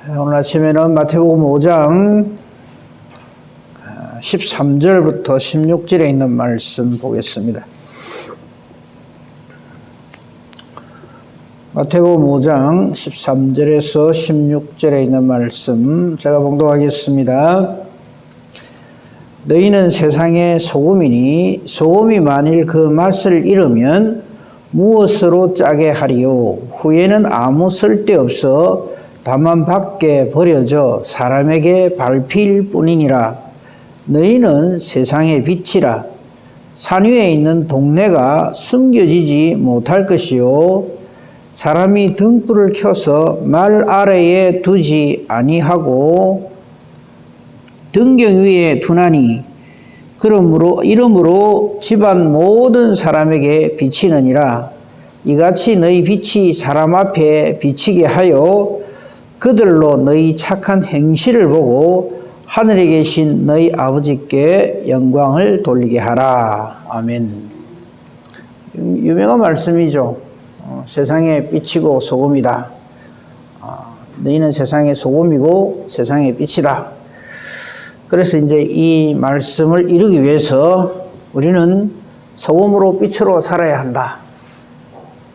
오늘 아침에는 마태복음 5장 13절부터 16절에 있는 말씀 보겠습니다. 마태복음 5장 13절에서 16절에 있는 말씀 제가 봉독하겠습니다. 너희는 세상의 소금이니 소금이 만일 그 맛을 잃으면 무엇으로 짜게 하리요? 후에는 아무 쓸데없어 다만 밖에 버려져 사람에게 밟힐 뿐이니라. 너희는 세상의 빛이라. 산 위에 있는 동네가 숨겨지지 못할 것이요 사람이 등불을 켜서 말 아래에 두지 아니하고 등경 위에 두나니 이러므로 집안 모든 사람에게 비치느니라. 이같이 너희 빛이 사람 앞에 비치게 하여 그들로 너희 착한 행실을 보고 하늘에 계신 너희 아버지께 영광을 돌리게 하라. 아멘. 유명한 말씀이죠. 세상의 빛이고 소금이다. 너희는 세상의 소금이고 세상의 빛이다. 그래서 이제 이 말씀을 이루기 위해서 우리는 소금으로 빛으로 살아야 한다.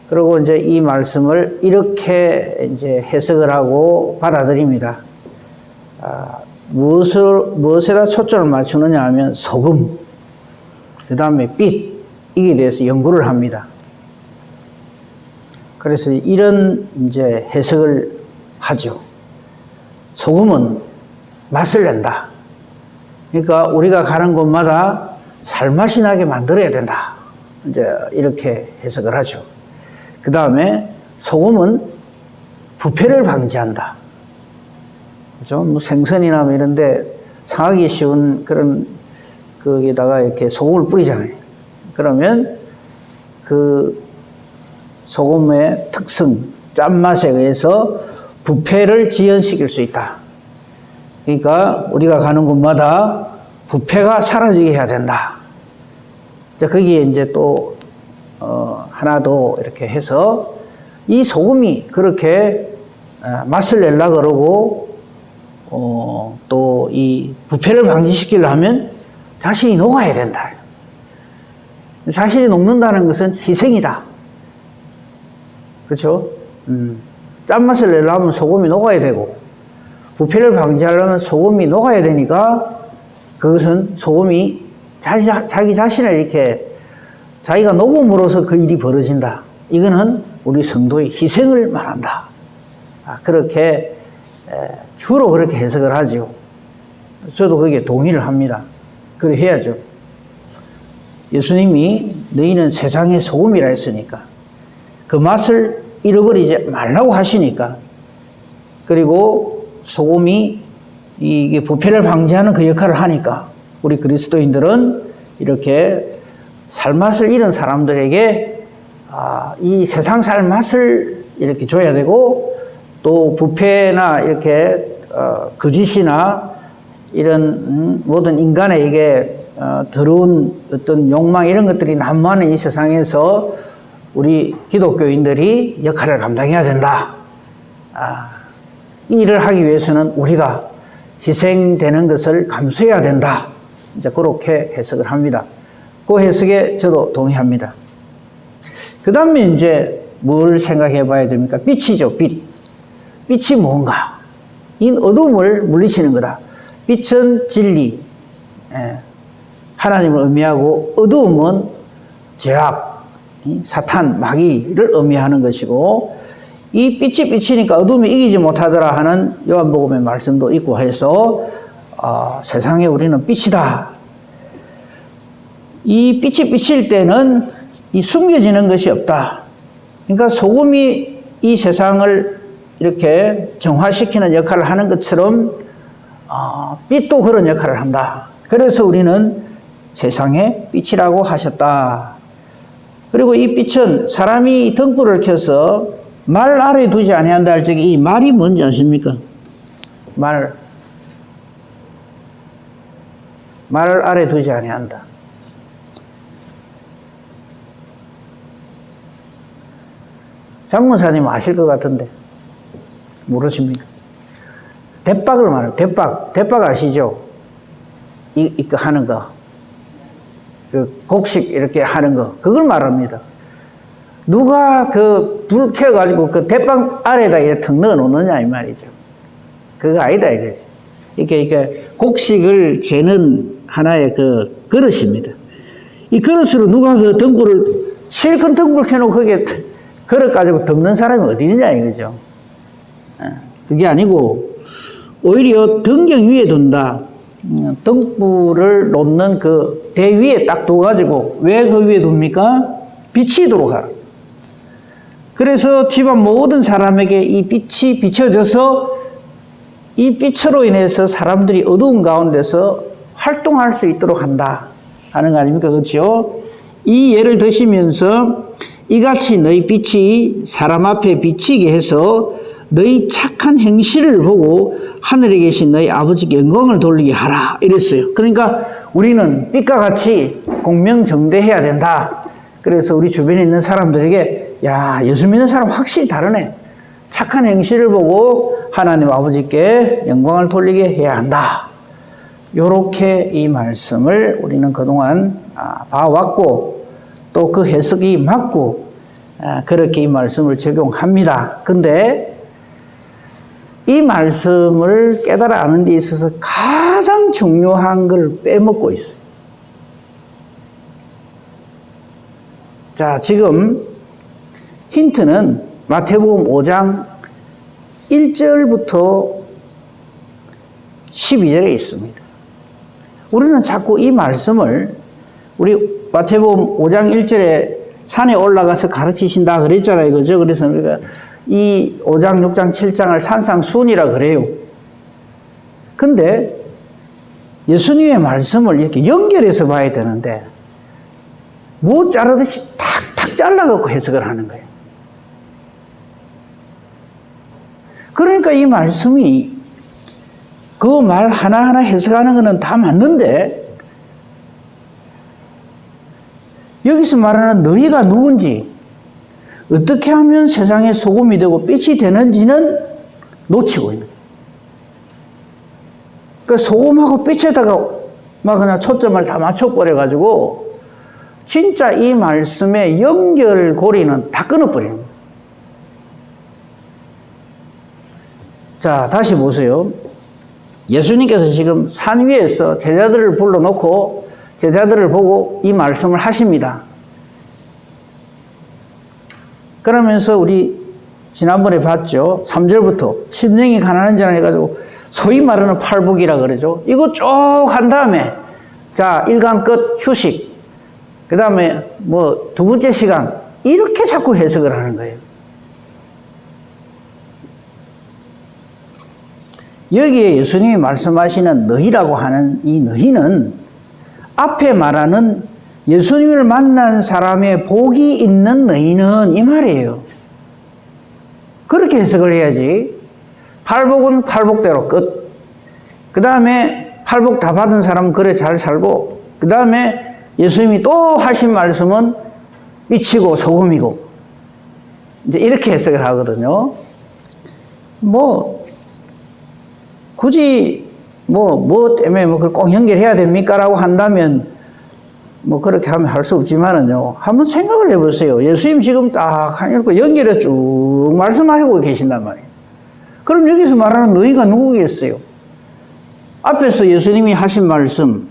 그리고 이제 이 말씀을 이렇게 이제 해석을 하고 받아들입니다. 무엇에다 초점을 맞추느냐 하면 소금, 그 다음에 빛, 이게 대해서 연구를 합니다. 그래서 이런 이제 해석을 하죠. 소금은 맛을 낸다. 그러니까 우리가 가는 곳마다 살맛이 나게 만들어야 된다. 이제 이렇게 해석을 하죠. 그 다음에 소금은 부패를 방지한다. 그죠? 뭐 생선이나 뭐 이런데 상하기 쉬운 그런 거기다가 이렇게 소금을 뿌리잖아요. 그러면 그 소금의 특성, 짠맛에 의해서 부패를 지연시킬 수 있다. 그러니까 우리가 가는 곳마다 부패가 사라지게 해야 된다. 자, 거기에 이제 또 하나 더 이렇게 해서 이 소금이 그렇게 맛을 내려 그러고 또 이 부패를 방지시키려면 자신이 녹아야 된다. 자신이 녹는다는 것은 희생이다. 그렇죠? 짠맛을 내려면 소금이 녹아야 되고 부패를 방지하려면 소금이 녹아야 되니까 그것은 소금이 자기 자신을 이렇게 자기가 녹음으로써 그 일이 벌어진다. 이거는 우리 성도의 희생을 말한다. 그렇게 주로 그렇게 해석을 하죠. 저도 거기에 동의를 합니다. 그래 해야죠. 예수님이 너희는 세상의 소금이라 했으니까 그 맛을 잃어버리지 말라고 하시니까, 그리고 소금이 이게 부패를 방지하는 그 역할을 하니까 우리 그리스도인들은 이렇게 살맛을 잃은 사람들에게 이 세상 살맛을 이렇게 줘야 되고, 또 부패나 이렇게 거짓이나 이런 모든 인간에게 더러운 어떤 욕망 이런 것들이 난무하는 이 세상에서 우리 기독교인들이 역할을 감당해야 된다. 이 일을 하기 위해서는 우리가 희생되는 것을 감수해야 된다. 이제 그렇게 해석을 합니다. 그 해석에 저도 동의합니다. 그 다음에 이제 뭘 생각해 봐야 됩니까? 빛이죠, 빛. 빛이 뭔가? 이 어둠을 물리치는 거다. 빛은 진리, 하나님을 의미하고, 어두움은 죄악, 사탄, 마귀를 의미하는 것이고, 이 빛이 비치니까 어둠이 이기지 못하더라 하는 요한복음의 말씀도 있고 해서 세상에 우리는 빛이다. 이 빛이 비칠 때는 이 숨겨지는 것이 없다. 그러니까 소금이 이 세상을 이렇게 정화시키는 역할을 하는 것처럼 빛도 그런 역할을 한다. 그래서 우리는 세상의 빛이라고 하셨다. 그리고 이 빛은 사람이 등불을 켜서 말 아래 두지 아니한다 할 적에 이 말이 뭔지 아십니까? 말 아래 두지 아니한다. 장문사님 아실 것 같은데 모르십니까? 대박을 말해요. 대박 아시죠? 이거 하는 거. 그 곡식 이렇게 하는 거. 그걸 말합니다. 누가 그 불 켜가지고 그 대박 아래에다 이렇게 턱 넣어 놓느냐, 이 말이죠. 그거 아니다, 이거지. 이게 곡식을 재는 하나의 그 그릇입니다. 이 그릇으로 누가 그 등불을, 실컷 등불 켜놓고 거기에 그릇 가지고 덮는 사람이 어디 있느냐, 이거죠. 그게 아니고, 오히려 등경 위에 둔다. 등불을 놓는 그 대 위에 딱 둬가지고, 왜 그 위에 둡니까? 비치도록 하라. 그래서 집안 모든 사람에게 이 빛이 비춰져서 이 빛으로 인해서 사람들이 어두운 가운데서 활동할 수 있도록 한다 하는 거 아닙니까? 그렇죠? 이 예를 드시면서 이같이 너희 빛이 사람 앞에 비치게 해서 너희 착한 행실을 보고 하늘에 계신 너희 아버지께 영광을 돌리게 하라 이랬어요. 그러니까 우리는 빛과 같이 공명정대해야 된다. 그래서 우리 주변에 있는 사람들에게 야, 예수 믿는 사람 확실히 다르네. 착한 행실을 보고 하나님 아버지께 영광을 돌리게 해야 한다. 요렇게 이 말씀을 우리는 그동안 봐왔고 또 그 해석이 맞고 그렇게 이 말씀을 적용합니다. 근데 이 말씀을 깨달아 아는 데 있어서 가장 중요한 걸 빼먹고 있어요. 자, 지금 힌트는 마태복음 5장 1절부터 12절에 있습니다. 우리는 자꾸 이 말씀을 우리 마태복음 5장 1절에 산에 올라가서 가르치신다 그랬잖아요. 그죠? 그래서 우리가 이 5장, 6장, 7장을 산상수훈이라 그래요. 근데 예수님의 말씀을 이렇게 연결해서 봐야 되는데 뭐 자르듯이 탁탁 잘라갖고 해석을 하는 거예요. 그러니까 이 말씀이 그 말 하나하나 해석하는 거는 다 맞는데 여기서 말하는 너희가 누군지 어떻게 하면 세상에 소금이 되고 빛이 되는지는 놓치고 있는 거예요. 그러니까 소금하고 빛에다가 막 그냥 초점을 다 맞춰버려가지고 진짜 이 말씀의 연결고리는 다 끊어버리는 거예요. 자, 다시 보세요. 예수님께서 지금 산 위에서 제자들을 불러놓고 제자들을 보고 이 말씀을 하십니다. 그러면서 우리 지난번에 봤죠. 3절부터 심령이 가난한 자는 해가지고 소위 말하는 팔복이라 그러죠. 이거 쭉 한 다음에 자, 1강 끝 휴식. 그 다음에 뭐 두 번째 시간 이렇게 자꾸 해석을 하는 거예요. 여기에 예수님이 말씀하시는 너희라고 하는 이 너희는 앞에 말하는 예수님을 만난 사람의 복이 있는 너희는 이 말이에요. 그렇게 해석을 해야지. 팔복은 팔복대로 끝. 그 다음에 팔복 다 받은 사람은 그래 잘 살고 그 다음에 예수님이 또 하신 말씀은 빛이고 소금이고 이제 이렇게 해석을 하거든요. 뭐 굳이 뭐 때문에 그걸 꼭 연결해야 됩니까? 라고 한다면 뭐 그렇게 하면 할 수 없지만은요. 한번 생각을 해보세요. 예수님 지금 딱 이렇게 연결해 쭉 말씀하시고 계신단 말이에요. 그럼 여기서 말하는 너희가 누구겠어요? 앞에서 예수님이 하신 말씀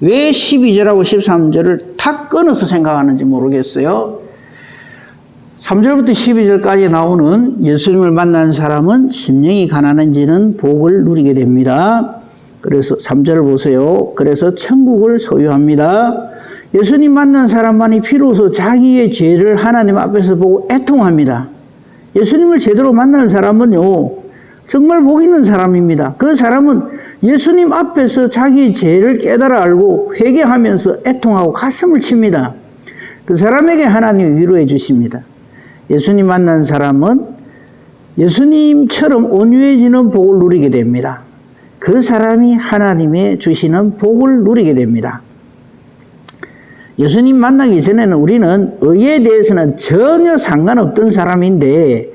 왜 12절하고 13절을 탁 끊어서 생각하는지 모르겠어요. 3절부터 12절까지 나오는 예수님을 만난 사람은 심령이 가난한지는 복을 누리게 됩니다. 그래서 3절을 보세요. 그래서 천국을 소유합니다. 예수님 만난 사람만이 비로소 자기의 죄를 하나님 앞에서 보고 애통합니다. 예수님을 제대로 만난 사람은요, 정말 복 있는 사람입니다. 그 사람은 예수님 앞에서 자기의 죄를 깨달아 알고 회개하면서 애통하고 가슴을 칩니다. 그 사람에게 하나님이 위로해 주십니다. 예수님 만난 사람은 예수님처럼 온유해지는 복을 누리게 됩니다. 그 사람이 하나님의 주시는 복을 누리게 됩니다. 예수님 만나기 전에는 우리는 의에 대해서는 전혀 상관없던 사람인데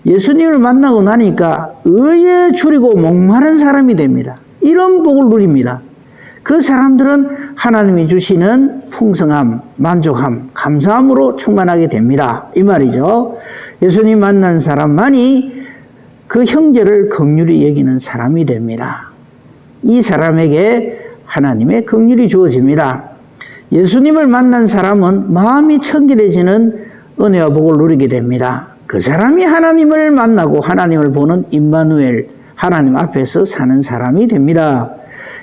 예수님을 만나고 나니까 의에 줄이고 목마른 사람이 됩니다. 이런 복을 누립니다. 그 사람들은 하나님이 주시는 풍성함, 만족함, 감사함으로 충만하게 됩니다. 이 말이죠. 예수님 만난 사람만이 그 형제를 긍휼히 여기는 사람이 됩니다. 이 사람에게 하나님의 긍휼이 주어집니다. 예수님을 만난 사람은 마음이 청결해지는 은혜와 복을 누리게 됩니다. 그 사람이 하나님을 만나고 하나님을 보는 임마누엘, 하나님 앞에서 사는 사람이 됩니다.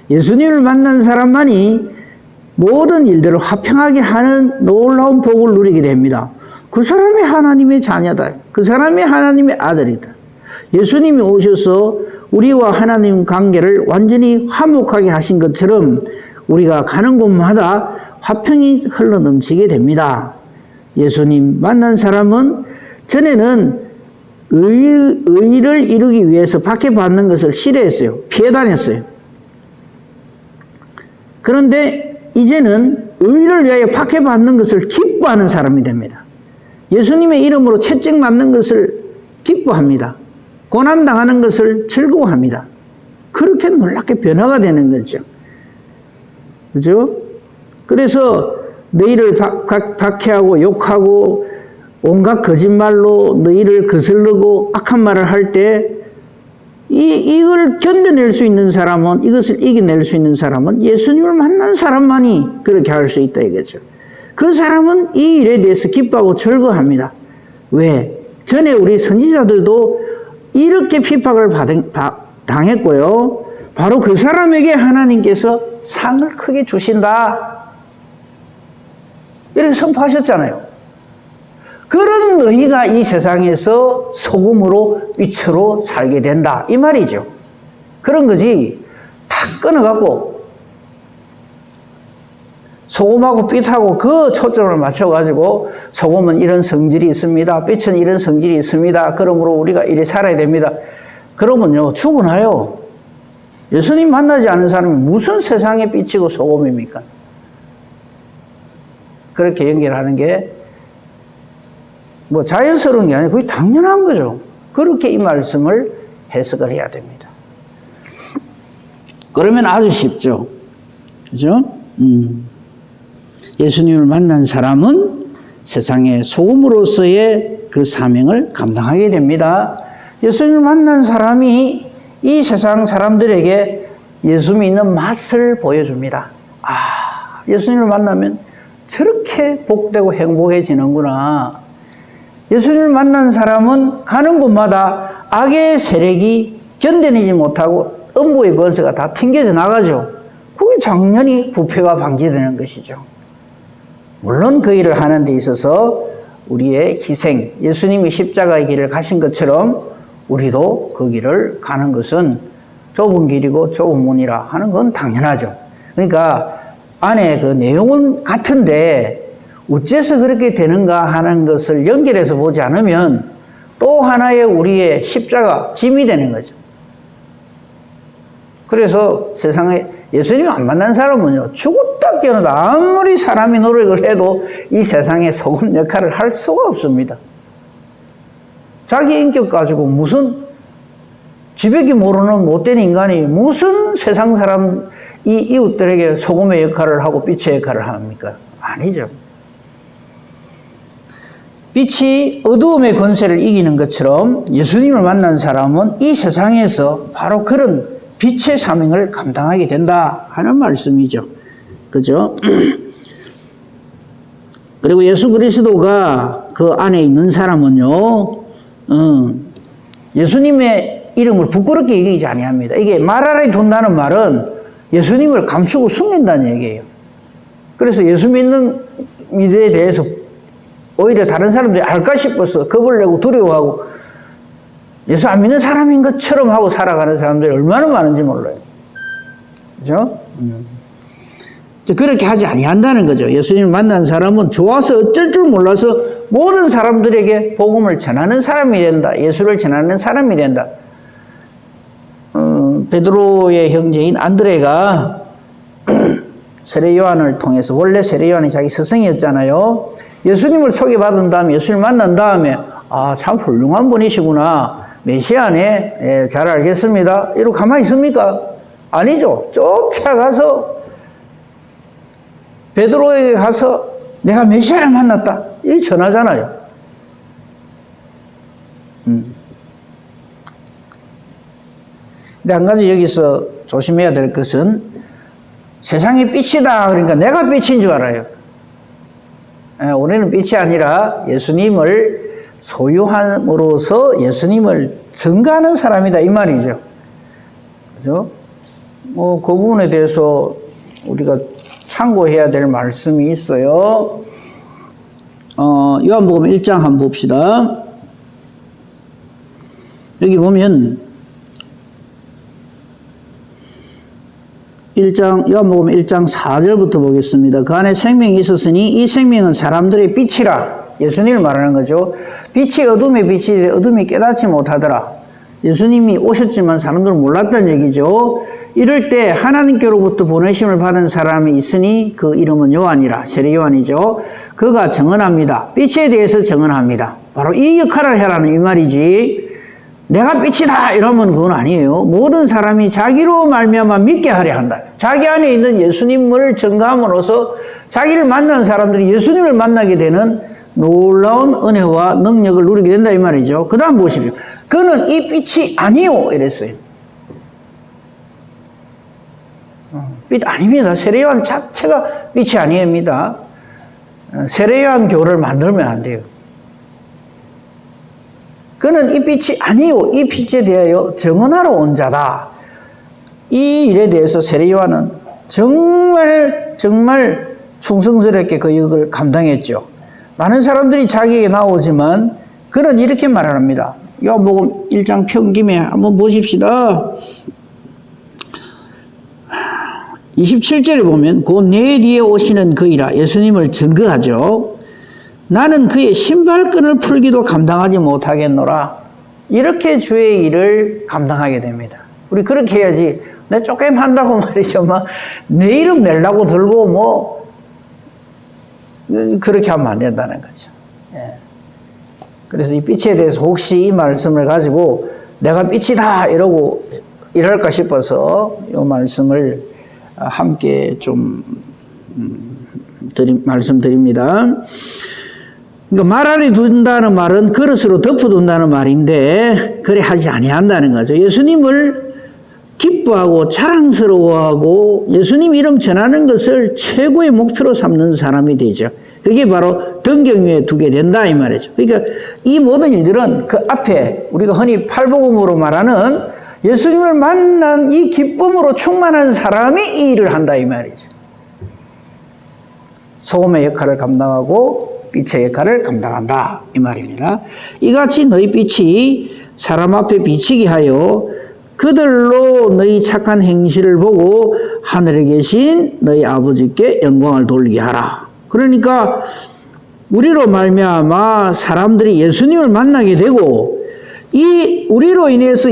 예수님을 만난 사람만이 모든 일들을 화평하게 하는 놀라운 복을 누리게 됩니다. 그 사람이 하나님의 자녀다. 그 사람이 하나님의 아들이다. 예수님이 오셔서 우리와 하나님 관계를 완전히 화목하게 하신 것처럼 우리가 가는 곳마다 화평이 흘러넘치게 됩니다. 예수님 만난 사람은 전에는 의를 이루기 위해서 박해받는 것을 싫어했어요. 피해 다녔어요. 그런데 이제는 의를 위하여 박해받는 것을 기뻐하는 사람이 됩니다. 예수님의 이름으로 채찍맞는 것을 기뻐합니다. 고난당하는 것을 즐거워합니다. 그렇게 놀랍게 변화가 되는 거죠. 그죠? 그래서 너희를 박해하고 욕하고 온갖 거짓말로 너희를 거슬르고 악한 말을 할 때 이걸 견뎌낼 수 있는 사람은, 이것을 이겨낼 수 있는 사람은 예수님을 만난 사람만이 그렇게 할 수 있다 이거죠. 그 사람은 이 일에 대해서 기뻐하고 즐거워합니다. 왜? 전에 우리 선지자들도 이렇게 핍박을 당했고요. 바로 그 사람에게 하나님께서 상을 크게 주신다. 이렇게 선포하셨잖아요. 그런 너희가 이 세상에서 소금으로 빛으로 살게 된다. 이 말이죠. 그런 거지. 다 끊어갖고 소금하고 빛하고 그 초점을 맞춰가지고 소금은 이런 성질이 있습니다. 빛은 이런 성질이 있습니다. 그러므로 우리가 이래 살아야 됩니다. 그러면요, 죽어나요. 예수님 만나지 않은 사람이 무슨 세상의 빛이고 소금입니까? 그렇게 연결하는 게 뭐 자연스러운 게 아니고 거의 당연한 거죠. 그렇게 이 말씀을 해석을 해야 됩니다. 그러면 아주 쉽죠. 그죠? 예수님을 만난 사람은 세상의 소금으로서의 그 사명을 감당하게 됩니다. 예수님을 만난 사람이 이 세상 사람들에게 예수 믿는 맛을 보여줍니다. 아, 예수님을 만나면 저렇게 복되고 행복해지는구나. 예수님을 만난 사람은 가는 곳마다 악의 세력이 견뎌내지 못하고 음부의 권세가 다 튕겨져 나가죠. 그게 당연히 부패가 방지되는 것이죠. 물론 그 일을 하는 데 있어서 우리의 희생, 예수님이 십자가의 길을 가신 것처럼 우리도 그 길을 가는 것은 좁은 길이고 좁은 문이라 하는 건 당연하죠. 그러니까 안에 그 내용은 같은데 어째서 그렇게 되는가 하는 것을 연결해서 보지 않으면 또 하나의 우리의 십자가, 짐이 되는 거죠. 그래서 세상에 예수님 안 만난 사람은요, 죽었다 깨어나다 아무리 사람이 노력을 해도 이 세상에 소금 역할을 할 수가 없습니다. 자기 인격 가지고 무슨 지배기 모르는 못된 인간이 무슨 세상 사람, 이 이웃들에게 소금의 역할을 하고 빛의 역할을 합니까? 아니죠. 빛이 어두움의 권세를 이기는 것처럼 예수님을 만난 사람은 이 세상에서 바로 그런 빛의 사명을 감당하게 된다 하는 말씀이죠. 그죠? 그리고 예수 그리스도가 그 안에 있는 사람은요, 예수님의 이름을 부끄럽게 여기지 아니합니다. 이게 말 아래 둔다는 말은 예수님을 감추고 숨긴다는 얘기예요. 그래서 예수 믿는 일에 대해서 오히려 다른 사람들이 알까 싶어서 겁을 내고 두려워하고 예수 안 믿는 사람인 것처럼 하고 살아가는 사람들이 얼마나 많은지 몰라요. 그죠? 그렇게 하지 아니한다는 거죠. 예수님을 만난 사람은 좋아서 어쩔 줄 몰라서 모든 사람들에게 복음을 전하는 사람이 된다. 예수를 전하는 사람이 된다. 베드로의 형제인 안드레가 세례 요한을 통해서, 원래 세례 요한이 자기 스승이었잖아요. 예수님을 소개받은 다음에, 예수님을 만난 다음에 아, 참 훌륭한 분이시구나. 메시아네. 예, 잘 알겠습니다. 이러고 가만히 있습니까? 아니죠. 쫓아가서 베드로에게 가서 내가 메시아를 만났다. 이 전하잖아요. 근데 한 가지 여기서 조심해야 될 것은 세상이 빛이다. 그러니까 내가 빛인 줄 알아요. 우리는 빛이 아니라 예수님을 소유함으로써 예수님을 증거하는 사람이다. 이 말이죠. 그죠? 그 부분에 대해서 우리가 참고해야 될 말씀이 있어요. 요한복음 1장 한번 봅시다. 여기 보면 요한복음 1장 4절부터 보겠습니다. 그 안에 생명이 있었으니 이 생명은 사람들의 빛이라. 예수님을 말하는 거죠. 빛이 어둠의 빛이 어둠이 깨닫지 못하더라. 예수님이 오셨지만 사람들은 몰랐다는 얘기죠. 이럴 때 하나님께로부터 보내심을 받은 사람이 있으니 그 이름은 요한이라. 세례 요한이죠. 그가 증언합니다. 빛에 대해서 증언합니다. 바로 이 역할을 해라는 이 말이지. 내가 빛이다 이러면 그건 아니에요. 모든 사람이 자기로 말미암아 믿게 하려 한다. 자기 안에 있는 예수님을 증거함으로써 자기를 만난 사람들이 예수님을 만나게 되는 놀라운 은혜와 능력을 누리게 된다 이 말이죠. 그 다음 보십시오. 그는 이 빛이 아니요 이랬어요. 빛 아닙니다. 세례요한 자체가 빛이 아닙니다. 세례요한 교를 만들면 안 돼요. 그는 이 빛이 아니요 이 빛에 대하여 증언하러 온 자다. 이 일에 대해서 세례 요한은 정말 충성스럽게 그 역을 감당했죠. 많은 사람들이 자기에게 나오지만 그는 이렇게 말합니다. 요한복음 1장 평김에 한번 보십시다. 27절에 보면 곧 내 뒤에 오시는 그이라 예수님을 증거하죠. 나는 그의 신발끈을 풀기도 감당하지 못하겠노라. 이렇게 주의 일을 감당하게 됩니다. 우리 그렇게 해야지. 내 쪼개면 한다고 말이죠. 내 이름 내려고 들고 그렇게 하면 안 된다는 거죠. 예. 그래서 이 빛에 대해서 혹시 이 말씀을 가지고 내가 빛이다 이러고 이럴까 싶어서 이 말씀을 함께 좀 말씀드립니다. 그러니까 말 아래 둔다는 말은 그릇으로 덮어둔다는 말인데 그래 하지 아니한다는 거죠. 예수님을 기뻐하고 자랑스러워하고 예수님 이름 전하는 것을 최고의 목표로 삼는 사람이 되죠. 그게 바로 등경 위에 두게 된다 이 말이죠. 그러니까 이 모든 일들은 그 앞에 우리가 흔히 팔복음으로 말하는 예수님을 만난 이 기쁨으로 충만한 사람이 이 일을 한다 이 말이죠. 소금의 역할을 감당하고 빛의 역할을 감당한다 이 말입니다. 이같이 너희 빛이 사람 앞에 비치게 하여 그들로 너희 착한 행실을 보고 하늘에 계신 너희 아버지께 영광을 돌리게 하라. 그러니까 우리로 말미암아 사람들이 예수님을 만나게 되고 우리로 인해서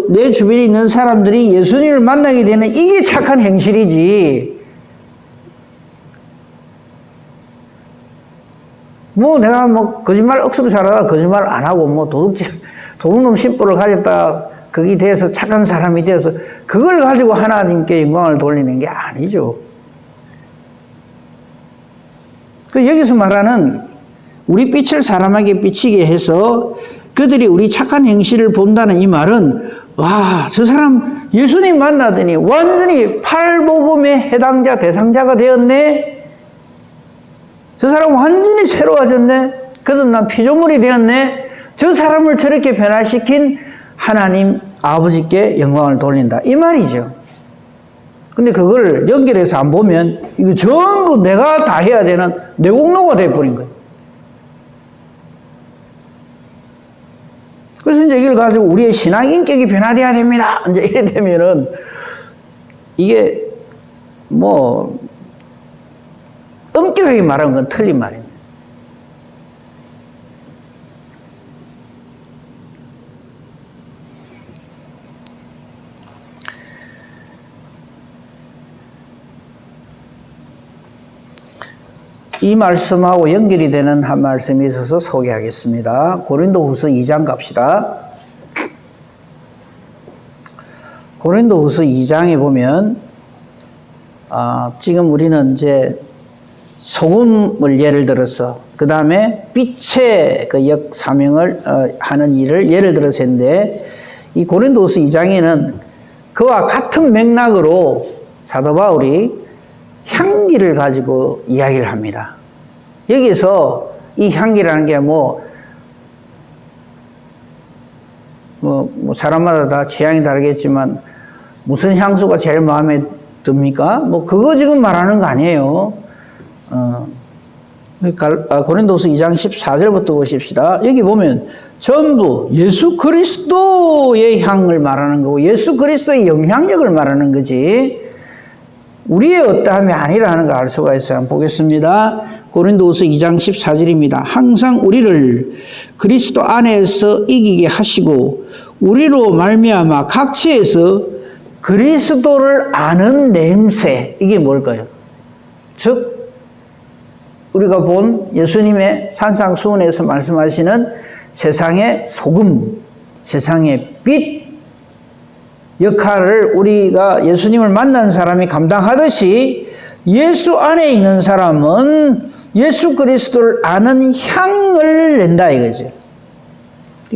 내 주변에 있는 사람들이 예수님을 만나게 되는 이게 착한 행실이지. 내가 거짓말 억수로 잘하다 거짓말 안 하고 도둑놈 심보를 가졌다 거기 대해서 착한 사람이 되어서 그걸 가지고 하나님께 영광을 돌리는 게 아니죠. 여기서 말하는 우리 빛을 사람에게 비치게 해서 그들이 우리 착한 행실을 본다는 이 말은 와, 저 사람 예수님 만나더니 완전히 팔복음의 해당자 대상자가 되었네. 저 사람 완전히 새로워졌네. 거듭난 피조물이 되었네. 저 사람을 저렇게 변화시킨 하나님 아버지께 영광을 돌린다. 이 말이죠. 근데 그걸 연결해서 안 보면 이거 전부 내가 다 해야 되는 내공로가 돼버린 거예요. 그래서 이제 이걸 가지고 우리의 신앙 인격이 변화되어야 됩니다. 이제 이래 되면은 이게 엄격하게 말하는 건 틀린 말입니다. 이 말씀하고 연결이 되는 한 말씀이 있어서 소개하겠습니다. 고린도후서 2장 갑시다. 고린도후서 2장에 보면 지금 우리는 이제 소금을 예를 들어서 그 다음에 빛의 그 역사명을 하는 일을 예를 들어서 했는데, 이 고린도후서 2장에는 그와 같은 맥락으로 사도 바울이 향기를 가지고 이야기를 합니다. 여기서 이 향기라는 게 뭐 사람마다 다 취향이 다르겠지만 무슨 향수가 제일 마음에 듭니까? 뭐 그거 지금 말하는 거 아니에요. 고린도서 2장 14절부터 보십시다. 여기 보면 전부 예수 그리스도의 향을 말하는 거고 예수 그리스도의 영향력을 말하는 거지 우리의 어떠함이 아니라는 걸 알 수가 있어요. 한번 보겠습니다. 고린도후서 2장 14절입니다. 항상 우리를 그리스도 안에서 이기게 하시고 우리로 말미암아 각지에서 그리스도를 아는 냄새, 이게 뭘까요? 즉 우리가 본 예수님의 산상수훈에서 말씀하시는 세상의 소금, 세상의 빛 역할을 우리가 예수님을 만난 사람이 감당하듯이 예수 안에 있는 사람은 예수 그리스도를 아는 향을 낸다 이거죠.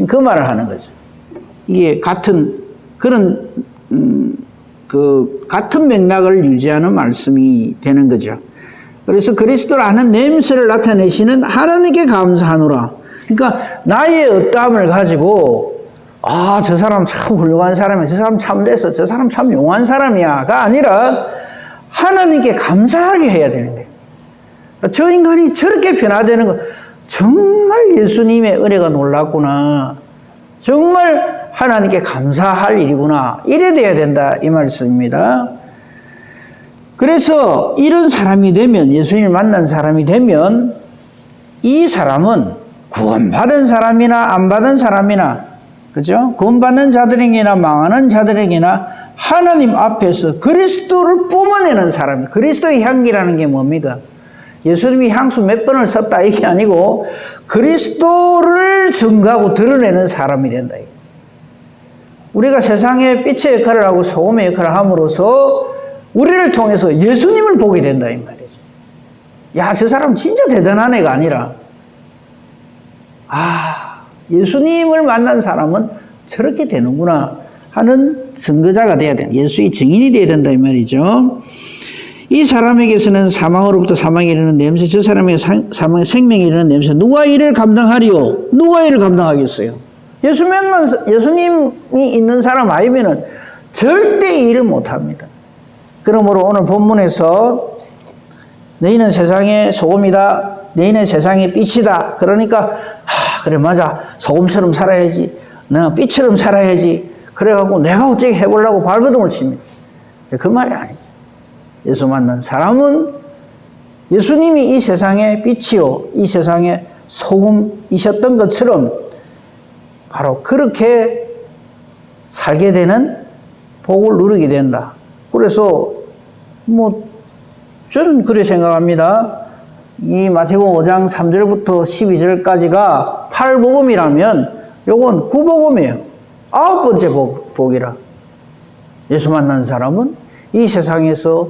그 말을 하는 거죠. 이게 같은 그런 같은 맥락을 유지하는 말씀이 되는 거죠. 그래서 그리스도를 아는 냄새를 나타내시는 하나님께 감사하노라. 그러니까 나의 어떠함을 가지고 저 사람 참 훌륭한 사람이야, 저 사람 참 됐어, 저 사람 참 용한 사람이야가 아니라 하나님께 감사하게 해야 되는 거예요. 저 인간이 저렇게 변화되는 거 정말 예수님의 은혜가 놀랍구나, 정말 하나님께 감사할 일이구나, 이래 돼야 된다 이 말씀입니다. 그래서 이런 사람이 되면, 예수님을 만난 사람이 되면 이 사람은 구원받은 사람이나 안 받은 사람이나, 그죠? 구원받는 자들에게나 망하는 자들에게나 하나님 앞에서 그리스도를 뿜어내는 사람. 그리스도의 향기라는 게 뭡니까? 예수님이 향수 몇 번을 썼다 이게 아니고 그리스도를 증거하고 드러내는 사람이 된다. 우리가 세상에 빛의 역할을 하고 소금의 역할을 함으로써 우리를 통해서 예수님을 보게 된다 이 말이죠. 야, 저 사람 진짜 대단한 애가 아니라 예수님을 만난 사람은 저렇게 되는구나 하는 증거자가 돼야 된다. 예수의 증인이 돼야 된다 이 말이죠. 이 사람에게서는 사망으로부터 사망에 이르는 냄새, 저 사람에게 사망의 생명에 이르는 냄새, 누가 이를 감당하리요? 누가 이를 감당하겠어요? 예수님이 있는 사람 아니면은 절대 이 일을 못합니다. 그러므로 오늘 본문에서 너희는 세상의 소금이다, 너희는 세상의 빛이다. 그러니까 그래 맞아, 소금처럼 살아야지, 내가 빛처럼 살아야지, 그래갖고 내가 어떻게 해보려고 발버둥을 칩니다. 그 말이 아니죠. 예수 만난 사람은 예수님이 이 세상의 빛이요 이 세상의 소금이셨던 것처럼 바로 그렇게 살게 되는 복을 누리게 된다. 그래서 저는 그렇게 생각합니다. 이 마태복음 5장 3절부터 12절까지가 8복음이라면 요건 9복음이에요. 9번째 복이라. 예수 만난 사람은 이 세상에서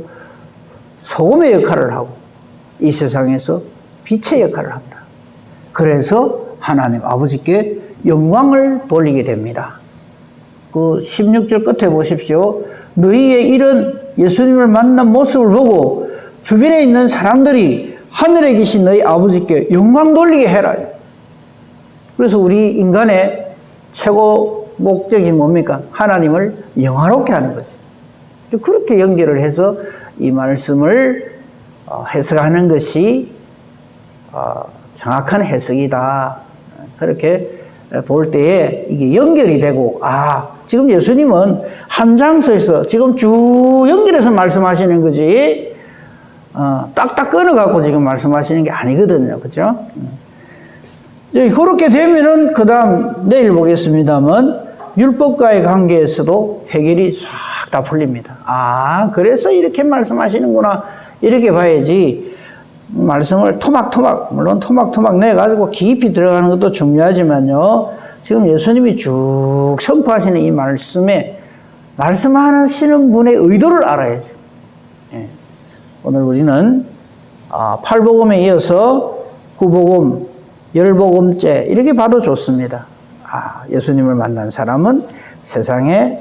소금의 역할을 하고 이 세상에서 빛의 역할을 한다. 그래서 하나님 아버지께 영광을 돌리게 됩니다. 그 16절 끝에 보십시오. 너희의 이런 예수님을 만난 모습을 보고 주변에 있는 사람들이 하늘에 계신 너희 아버지께 영광 돌리게 해라. 그래서 우리 인간의 최고 목적이 뭡니까? 하나님을 영화롭게 하는 거죠. 그렇게 연결을 해서 이 말씀을 해석하는 것이 정확한 해석이다. 그렇게 볼 때에 이게 연결이 되고, 지금 예수님은 한 장서에서 지금 쭉 연결해서 말씀하시는 거지, 딱딱 끊어갖고 지금 말씀하시는 게 아니거든요. 그죠? 그렇게 되면은, 그 다음, 내일 보겠습니다만, 율법과의 관계에서도 해결이 싹 다 풀립니다. 그래서 이렇게 말씀하시는구나. 이렇게 봐야지, 말씀을 토막토막, 물론 토막토막 내가지고 깊이 들어가는 것도 중요하지만요. 지금 예수님이 쭉 선포하시는 이 말씀에 말씀하시는 분의 의도를 알아야죠. 예. 오늘 우리는 팔복음에 이어서 구복음, 열복음째 이렇게 봐도 좋습니다. 예수님을 만난 사람은 세상에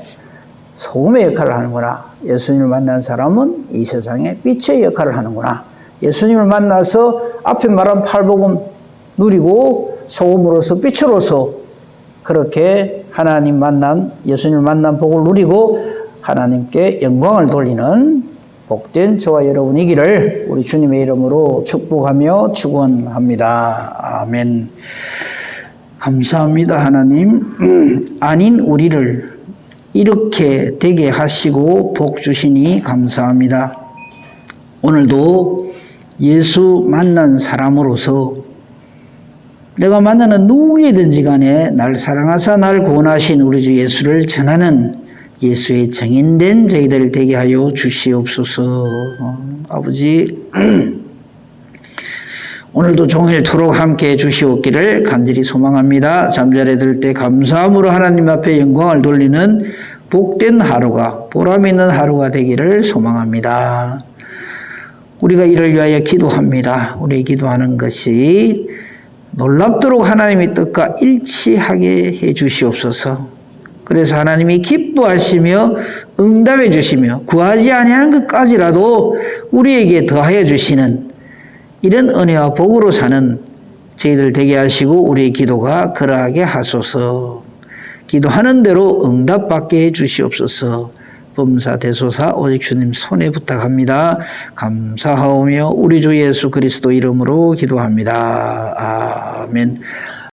소금의 역할을 하는구나. 예수님을 만난 사람은 이 세상에 빛의 역할을 하는구나. 예수님을 만나서 앞에 말한 팔복음 누리고 소금으로서 빛으로서 그렇게 하나님 만난, 예수님을 만난 복을 누리고 하나님께 영광을 돌리는 복된 저와 여러분이기를 우리 주님의 이름으로 축복하며 축원합니다. 아멘. 감사합니다. 하나님. 아닌 우리를 이렇게 되게 하시고 복 주시니 감사합니다. 오늘도 예수 만난 사람으로서 내가 만나는 누구이든지 간에 날 사랑하사 날 구원하신 우리 주 예수를 전하는 예수의 증인된 저희들 되게 하여 주시옵소서. 아버지 오늘도 종일토록 함께해 주시옵기를 간절히 소망합니다. 잠자리에 들 때 감사함으로 하나님 앞에 영광을 돌리는 복된 하루가 보람 있는 하루가 되기를 소망합니다. 우리가 이를 위하여 기도합니다. 우리 기도하는 것이 놀랍도록 하나님의 뜻과 일치하게 해 주시옵소서. 그래서 하나님이 기뻐하시며 응답해 주시며 구하지 아니하는 것까지라도 우리에게 더하여 주시는 이런 은혜와 복으로 사는 저희들 되게 하시고 우리의 기도가 그러하게 하소서. 기도하는 대로 응답받게 해 주시옵소서. 범사대소사 오직 주님 손에 부탁합니다. 감사하오며 우리 주 예수 그리스도 이름으로 기도합니다. 아멘.